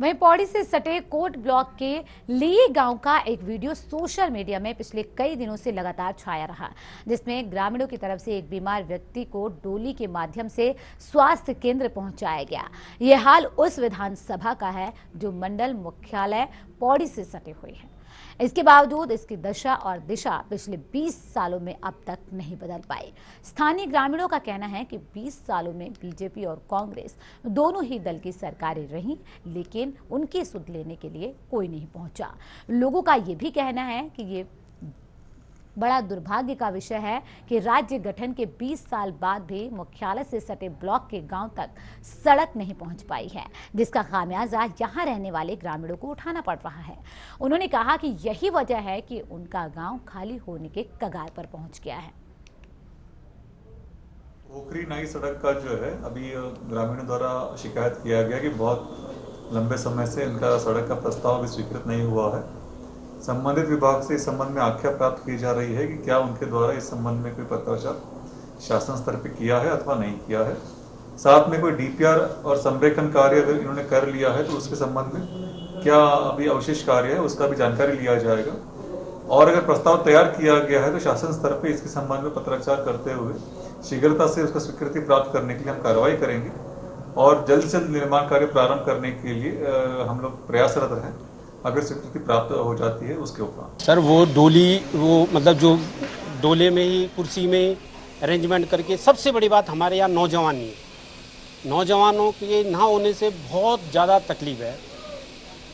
वहीं पौड़ी से सटे कोट ब्लॉक के ली गांव का एक वीडियो सोशल मीडिया में पिछले कई दिनों से लगातार छाया रहा, जिसमें ग्रामीणों की तरफ से एक बीमार व्यक्ति को डोली के माध्यम से स्वास्थ्य केंद्र पहुंचाया गया। यह हाल उस विधानसभा का है जो मंडल मुख्यालय पौड़ी से सटे हुए है। इसके बावजूद इसकी दशा और दिशा पिछले 20 सालों में अब तक नहीं बदल पाई। स्थानीय ग्रामीणों का कहना है कि 20 सालों में बीजेपी और कांग्रेस दोनों ही दल की सरकारें रहीं, लेकिन उनकी सुध लेने के लिए कोई नहीं पहुंचा। लोगों का ये भी कहना है कि ये बड़ा दुर्भाग्य का विषय है कि राज्य गठन के 20 साल बाद भी मुख्यालय से सटे ब्लॉक के गांव तक सड़क नहीं पहुंच पाई है, जिसका खामियाजा यहां रहने वाले ग्रामीणों को उठाना पड़ रहा है। उन्होंने कहा कि यही वजह है कि उनका गांव खाली होने के कगार पर पहुंच गया है। ओखरी नई सड़क का जो है अभी ग्रामीणों द्वारा शिकायत किया गया कि बहुत लंबे समय से इनका सड़क का प्रस्ताव भी स्वीकृत नहीं हुआ है। संबंधित विभाग से इस संबंध में आख्या प्राप्त की जा रही है कि क्या उनके द्वारा इस संबंध में कोई पत्राचार शासन स्तर पर किया है अथवा नहीं किया है। साथ में कोई डीपीआर और संरेखन कार्य अगर इन्होंने कर लिया है तो उसके संबंध में क्या अभी अवशेष कार्य है उसका भी जानकारी लिया जाएगा। और अगर प्रस्ताव तैयार किया गया है तो शासन स्तर पर इसके संबंध में पत्राचार करते हुए शीघ्रता से उसका स्वीकृति प्राप्त करने के लिए हम कार्रवाई करेंगे और जल्द से जल्द निर्माण कार्य प्रारंभ करने के लिए हम लोग प्रयासरत हैं। अगर स्वीकृति प्राप्त हो जाती है उसके ऊपर सर वो डोली मतलब जो डोले में ही कुर्सी में अरेंजमेंट करके, सबसे बड़ी बात हमारे यहाँ नौजवान नहीं है। नौजवानों के ना होने से बहुत ज़्यादा तकलीफ है,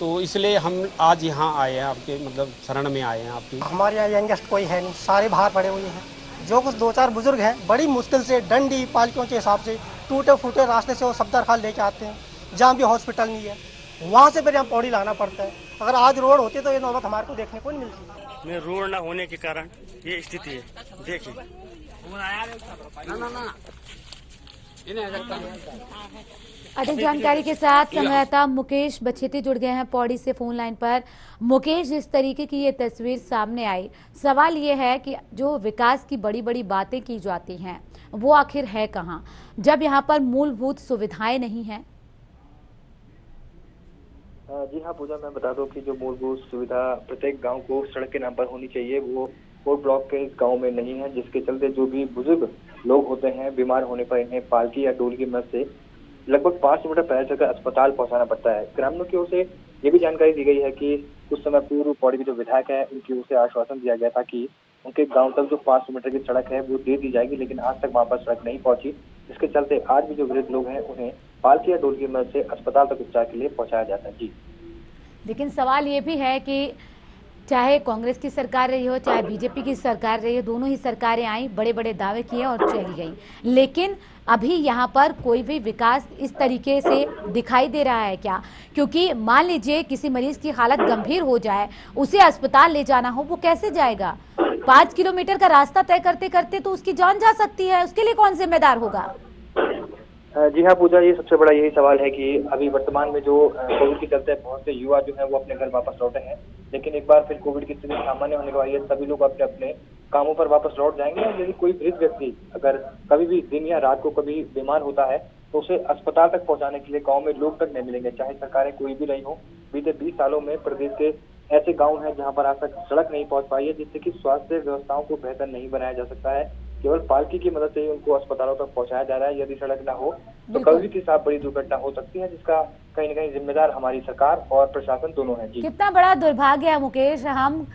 तो इसलिए हम आज यहाँ आए हैं, आपके मतलब शरण में आए हैं आपकी। हमारे यहाँ यंगेस्ट कोई है नहीं, सारे बाहर पड़े हुए हैं। जो कुछ 2-4 बुजुर्ग हैं बड़ी मुश्किल से डंडी पालकियों के हिसाब से टूटे फूटे रास्ते से वो सब्दर खाल लेके आते हैं, जहाँ भी हॉस्पिटल नहीं है वहाँ से फिर यहाँ पौड़ी लाना पड़ता है। अगर आज रोड होती तो ये नौबत हमारे को देखने को नहीं मिलती। में रोड न होने के कारण ये स्थिति है। देखिए अधिक जानकारी के साथ संवाददाता मुकेश बछेती जुड़ गए हैं पौड़ी से फोन लाइन पर। मुकेश, जिस तरीके की ये तस्वीर सामने आई, सवाल ये है कि जो विकास की बड़ी बड़ी बातें की जाती हैं वो आखिर है कहाँ, जब यहाँ पर मूलभूत सुविधाएं नहीं हैं। जी हाँ पूजा, मैं बता दूं कि जो मूलभूत सुविधा प्रत्येक गांव को सड़क के नाम पर होनी चाहिए वो कोट ब्लॉक के इस गांव में नहीं है, जिसके चलते जो भी बुजुर्ग लोग होते हैं बीमार होने पर इन्हें पालकी या डोली की मदद से लगभग 5 किलोमीटर पैदल चलकर अस्पताल पहुंचाना पड़ता है। ग्रामीणों की ओर से ये भी जानकारी दी गई है कि कुछ समय पूर्व पौड़ी के जो विधायक है उनकी ओर से आश्वासन दिया गया था कि उनके गाँव तक जो 5 किलोमीटर की सड़क है वो दे दी जाएगी, लेकिन आज तक वहाँ पर सड़क नहीं पहुंची, जिसके चलते आज भी जो वृद्ध लोग हैं उन्हें पालकी या डोली की मदद से अस्पताल तक उपचार के लिए पहुंचाया जाता है। जी, लेकिन सवाल ये भी है कि चाहे कांग्रेस की सरकार रही हो चाहे बीजेपी की सरकार रही हो, दोनों ही सरकारें आई, बड़े बड़े दावे किए और चली गई, लेकिन अभी यहाँ पर कोई भी विकास इस तरीके से दिखाई दे रहा है क्या? क्योंकि मान लीजिए किसी मरीज की हालत गंभीर हो जाए, उसे अस्पताल ले जाना हो, वो कैसे जाएगा? 5 किलोमीटर का रास्ता तय करते करते तो उसकी जान जा सकती है, उसके लिए कौन जिम्मेदार होगा? जी हाँ पूजा, ये सबसे बड़ा यही सवाल है कि अभी वर्तमान में जो कोविड के चलते बहुत से युवा जो है वो अपने घर वापस लौटे हैं, लेकिन एक बार फिर कोविड की स्थिति सामान्य होने के बाद सभी लोग अपने अपने कामों पर वापस लौट जाएंगे। और यदि कोई वृद्ध व्यक्ति अगर कभी भी दिन या रात को कभी बीमार होता है तो उसे अस्पताल तक पहुंचाने के लिए गाँव में लोग तक नहीं मिलेंगे, चाहे सरकारें कोई भी रही हो। बीते 20 सालों में प्रदेश के ऐसे गाँव हैं जहाँ पर आज तक सड़क नहीं पहुँच पाई है, जिससे कि स्वास्थ्य व्यवस्थाओं को बेहतर नहीं बनाया जा सकता है। केवल पालकी की मदद से ही उनको अस्पतालों तक पहुंचाया जा रहा है। यदि सड़क ना हो तो कभी के साथ बड़ी दुर्घटना हो सकती है, जिसका कहीं न कहीं जिम्मेदार हमारी सरकार और प्रशासन दोनों है। जी, कितना बड़ा दुर्भाग्य है मुकेश, हम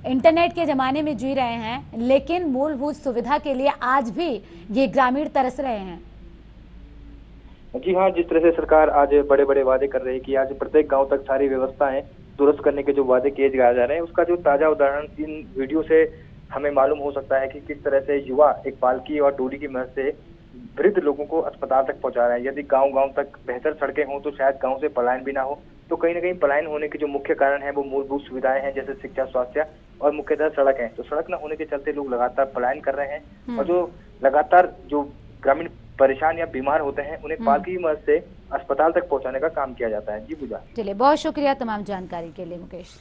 इंटरनेट के जमाने में जी रहे हैं लेकिन मूलभूत सुविधा के लिए आज भी ये ग्रामीण तरस रहे हैं। जी हाँ, जिस तरह से सरकार आज बड़े बड़े वादे कर रही है कि आज प्रत्येक गाँव तक सारी व्यवस्थाएं दुरुस्त करने के जो वादे किए जा रहे हैं, उसका जो ताजा उदाहरण इन वीडियो से हमें मालूम हो सकता है कि किस तरह से युवा एक पालकी और डोली की मदद से वृद्ध लोगों को अस्पताल तक पहुंचा रहे हैं। यदि गांव-गांव तक बेहतर सड़कें हों तो शायद गांव से पलायन भी ना हो। तो कहीं न कहीं पलायन होने के जो मुख्य कारण है वो मूलभूत सुविधाएं हैं, जैसे शिक्षा, स्वास्थ्य और मुख्यतः सड़क है। तो सड़क न होने के चलते लोग लगातार पलायन कर रहे हैं और जो लगातार जो ग्रामीण परेशान या बीमार होते हैं उन्हें पालकी की मदद से अस्पताल तक पहुँचाने का काम किया जाता है। जी पूजा, चलिए बहुत शुक्रिया तमाम जानकारी के लिए मुकेश।